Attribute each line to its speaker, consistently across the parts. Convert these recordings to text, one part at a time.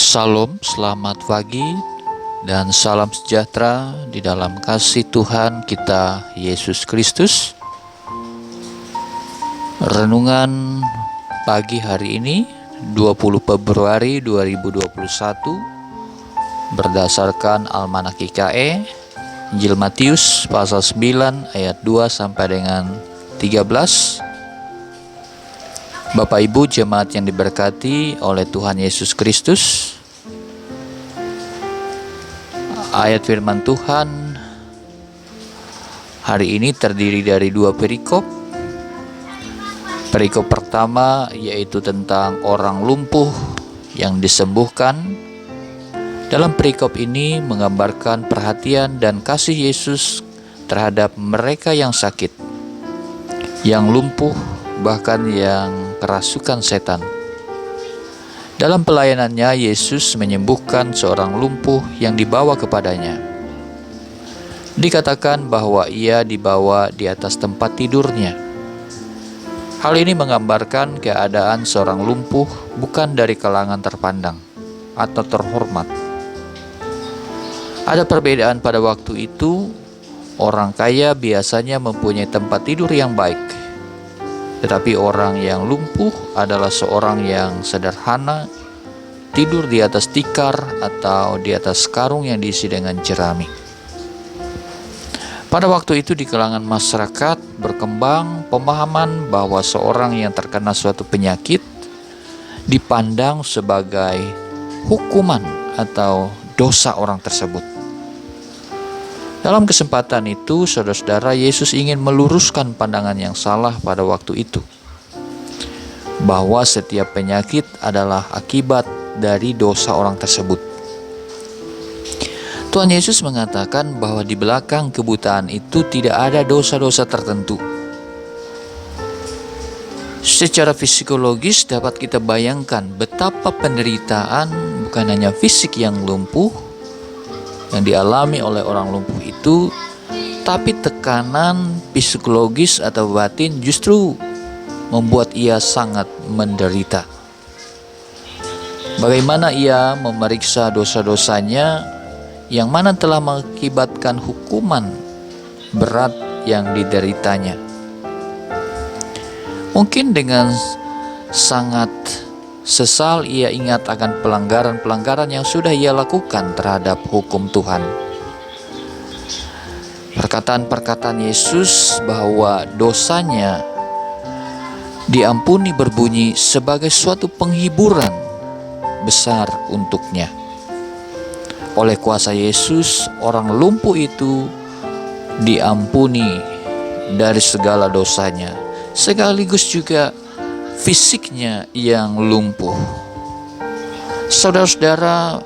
Speaker 1: Salam, selamat pagi, dan salam sejahtera di dalam kasih Tuhan kita Yesus Kristus. Renungan pagi hari ini 20 Februari 2021 berdasarkan Almanak IKE, Injil Matius pasal 9 ayat 2 sampai dengan 13. Bapak Ibu jemaat yang diberkati oleh Tuhan Yesus Kristus, ayat firman Tuhan hari ini terdiri dari dua perikop. Perikop pertama yaitu tentang orang lumpuh yang disembuhkan. Dalam perikop ini menggambarkan perhatian dan kasih Yesus terhadap mereka yang sakit, yang lumpuh, bahkan yang kerasukan setan. Dalam pelayanannya, Yesus menyembuhkan seorang lumpuh yang dibawa kepadanya. Dikatakan bahwa ia dibawa di atas tempat tidurnya. Hal ini menggambarkan keadaan seorang lumpuh bukan dari kalangan terpandang atau terhormat. Ada perbedaan pada waktu itu. Orang kaya biasanya mempunyai tempat tidur yang baik, tetapi orang yang lumpuh adalah seorang yang sederhana, tidur di atas tikar atau di atas karung yang diisi dengan jerami. Pada waktu itu di kalangan masyarakat berkembang pemahaman bahwa seorang yang terkena suatu penyakit dipandang sebagai hukuman atau dosa orang tersebut. Dalam kesempatan itu, saudara-saudara, Yesus ingin meluruskan pandangan yang salah pada waktu itu, bahwa setiap penyakit adalah akibat dari dosa orang tersebut. Tuhan Yesus mengatakan bahwa di belakang kebutaan itu tidak ada dosa-dosa tertentu. Secara psikologis dapat kita bayangkan betapa penderitaan bukan hanya fisik yang lumpuh yang dialami oleh orang lumpuh itu, tapi tekanan psikologis atau batin justru membuat ia sangat menderita. Bagaimana ia memeriksa dosa-dosanya yang mana telah mengakibatkan hukuman berat yang dideritanya. Mungkin dengan sangat sesal ia ingat akan pelanggaran-pelanggaran yang sudah ia lakukan terhadap hukum Tuhan. Perkataan-perkataan Yesus bahwa dosanya diampuni berbunyi sebagai suatu penghiburan besar untuknya. Oleh kuasa Yesus, orang lumpuh itu diampuni dari segala dosanya, sekaligus juga fisiknya yang lumpuh. Saudara-saudara,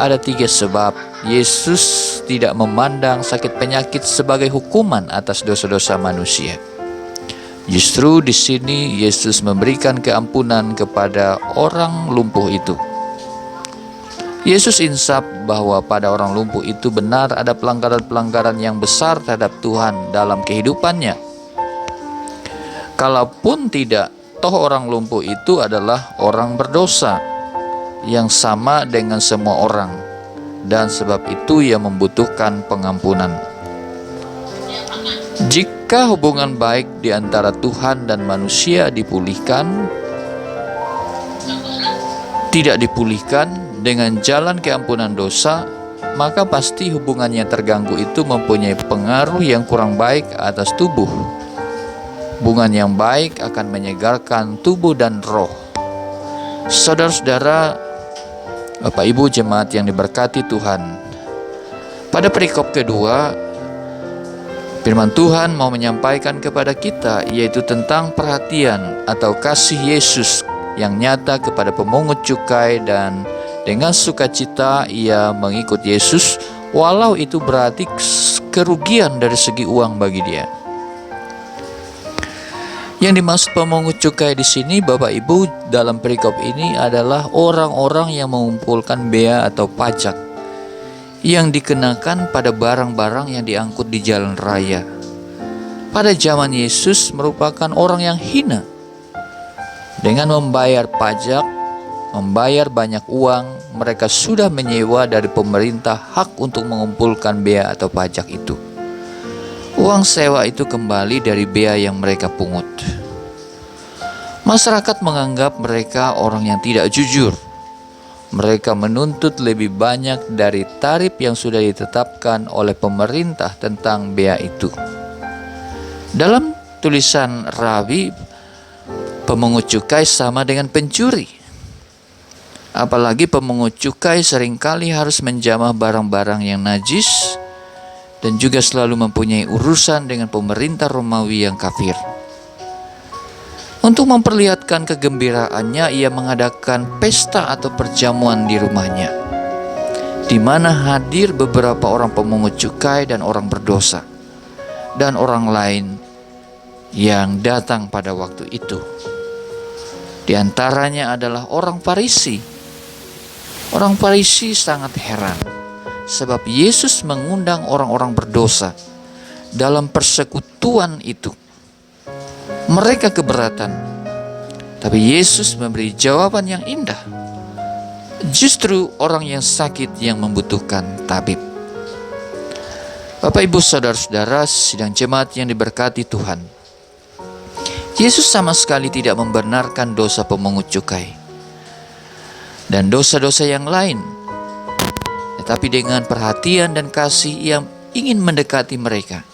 Speaker 1: ada 3 sebab Yesus tidak memandang sakit penyakit sebagai hukuman atas dosa-dosa manusia. Justru di sini Yesus memberikan keampunan kepada orang lumpuh itu. Yesus insaf bahwa pada orang lumpuh itu benar ada pelanggaran-pelanggaran yang besar terhadap Tuhan dalam kehidupannya. Kalaupun tidak, toh orang lumpuh itu adalah orang berdosa yang sama dengan semua orang, dan sebab itu ia membutuhkan pengampunan. Jika hubungan baik di antara Tuhan dan manusia tidak dipulihkan dengan jalan keampunan dosa, maka pasti hubungannya terganggu itu mempunyai pengaruh yang kurang baik atas tubuh. Hubungan yang baik akan menyegarkan tubuh dan roh. Saudara-saudara, Bapak Ibu jemaat yang diberkati Tuhan, pada perikop kedua, firman Tuhan mau menyampaikan kepada kita yaitu tentang perhatian atau kasih Yesus yang nyata kepada pemungut cukai, dan dengan sukacita ia mengikut Yesus walau itu berarti kerugian dari segi uang bagi dia. Yang dimaksud pemungut cukai di sini, Bapak Ibu, dalam perikop ini adalah orang-orang yang mengumpulkan bea atau pajak yang dikenakan pada barang-barang yang diangkut di jalan raya. Pada zaman Yesus merupakan orang yang hina. Dengan membayar pajak, membayar banyak uang, mereka sudah menyewa dari pemerintah hak untuk mengumpulkan bea atau pajak itu. Uang sewa itu kembali dari bea yang mereka pungut. Masyarakat menganggap mereka orang yang tidak jujur. Mereka menuntut lebih banyak dari tarif yang sudah ditetapkan oleh pemerintah tentang bea itu. Dalam tulisan Rawi, pemungut cukai sama dengan pencuri. Apalagi pemungut cukai seringkali harus menjamah barang-barang yang najis dan juga selalu mempunyai urusan dengan pemerintah Romawi yang kafir. Untuk memperlihatkan kegembiraannya, ia mengadakan pesta atau perjamuan di rumahnya, di mana hadir beberapa orang pemungut cukai dan orang berdosa, dan orang lain yang datang pada waktu itu. Di antaranya adalah orang Farisi. Orang Farisi sangat heran, sebab Yesus mengundang orang-orang berdosa dalam persekutuan itu. Mereka keberatan, tapi Yesus memberi jawaban yang indah. Justru orang yang sakit yang membutuhkan tabib. Bapak, Ibu, saudara-saudara, sidang jemaat yang diberkati Tuhan, Yesus sama sekali tidak membenarkan dosa pemungut cukai dan dosa-dosa yang lain, tetapi dengan perhatian dan kasih ia ingin mendekati mereka.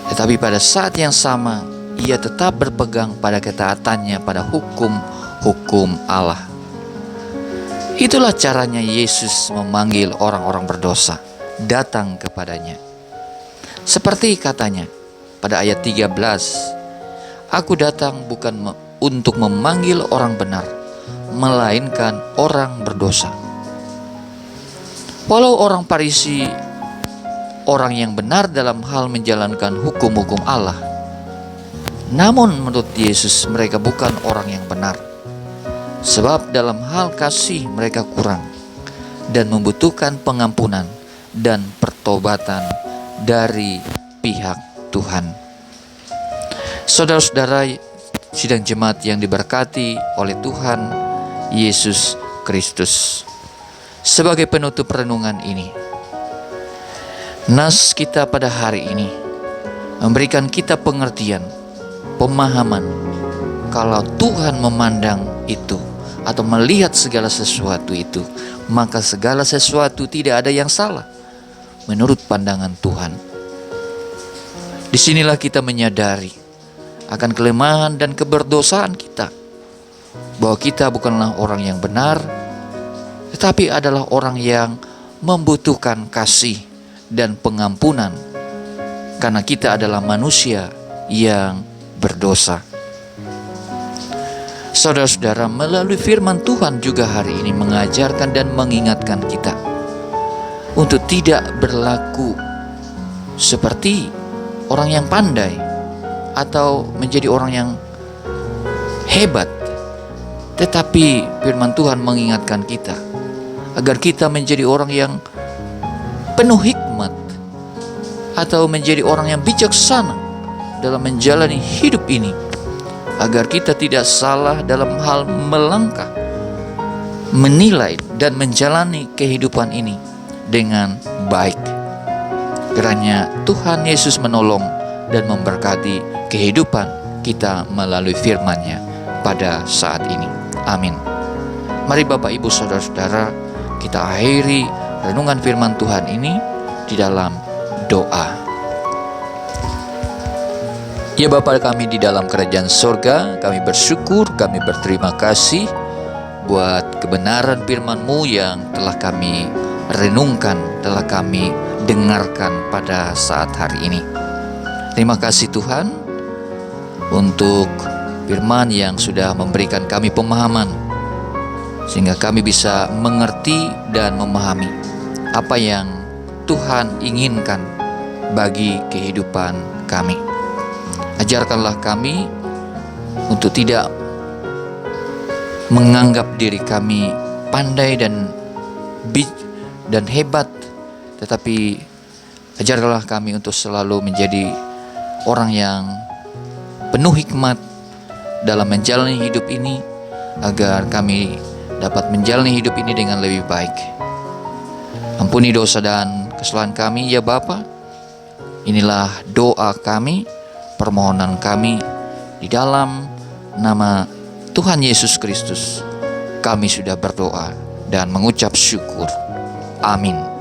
Speaker 1: Tetapi pada saat yang sama, ia tetap berpegang pada ketaatannya pada hukum-hukum Allah. Itulah caranya Yesus memanggil orang-orang berdosa datang kepadanya. Seperti katanya pada ayat 13, "Aku datang bukan untuk memanggil orang benar, melainkan orang berdosa." Walau orang Farisi orang yang benar dalam hal menjalankan hukum-hukum Allah, namun menurut Yesus mereka bukan orang yang benar, sebab dalam hal kasih mereka kurang dan membutuhkan pengampunan dan pertobatan dari pihak Tuhan. Saudara-saudara sidang jemaat yang diberkati oleh Tuhan Yesus Kristus, sebagai penutup renungan ini, nas kita pada hari ini memberikan kita pengertian, pemahaman kalau Tuhan memandang itu atau melihat segala sesuatu itu, maka segala sesuatu tidak ada yang salah menurut pandangan Tuhan. Disinilah kita menyadari akan kelemahan dan keberdosaan kita, bahwa kita bukanlah orang yang benar, tetapi adalah orang yang membutuhkan kasih dan pengampunan, karena kita adalah manusia yang berdosa. Saudara-saudara, melalui firman Tuhan juga hari ini mengajarkan dan mengingatkan kita untuk tidak berlaku seperti orang yang pandai atau menjadi orang yang hebat, tetapi firman Tuhan mengingatkan kita agar kita menjadi orang yang penuh hikmat atau menjadi orang yang bijaksana dalam menjalani hidup ini, agar kita tidak salah dalam hal melangkah, menilai dan menjalani kehidupan ini dengan baik. Kiranya Tuhan Yesus menolong dan memberkati kehidupan kita melalui firman-Nya pada saat ini. Amin. Mari Bapak, Ibu, saudara-saudara, kita akhiri renungan firman Tuhan ini di dalam doa. Ya Bapa kami di dalam kerajaan surga, kami bersyukur, kami berterima kasih buat kebenaran firman-Mu yang telah kami renungkan, telah kami dengarkan pada saat hari ini. Terima kasih Tuhan untuk firman yang sudah memberikan kami pemahaman, sehingga kami bisa mengerti dan memahami apa yang Tuhan inginkan bagi kehidupan kami. Ajarkanlah kami untuk tidak menganggap diri kami pandai dan hebat, tetapi ajarkanlah kami untuk selalu menjadi orang yang penuh hikmat dalam menjalani hidup ini, agar kami dapat menjalani hidup ini dengan lebih baik. Ampuni dosa dan kesalahan kami ya Bapa. Inilah doa kami, permohonan kami di dalam nama Tuhan Yesus Kristus. Kami sudah berdoa dan mengucap syukur. Amin.